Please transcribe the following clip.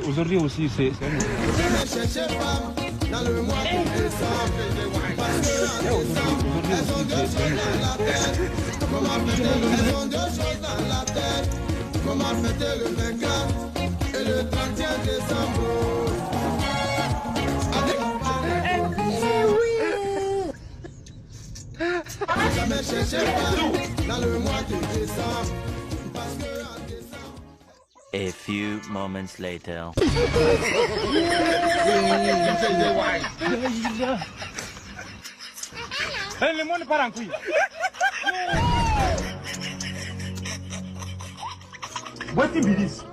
Aujourd'hui aussi, c'est dans le mois de décembre, parce que comment fêter elles ont deux choses dans la tête. Comment fêter le 24 et le 31 décembre. Jamais chercher pas dans le mois de décembre, parce que en décembre. A few moments later. le monde part en couille. Bptiste.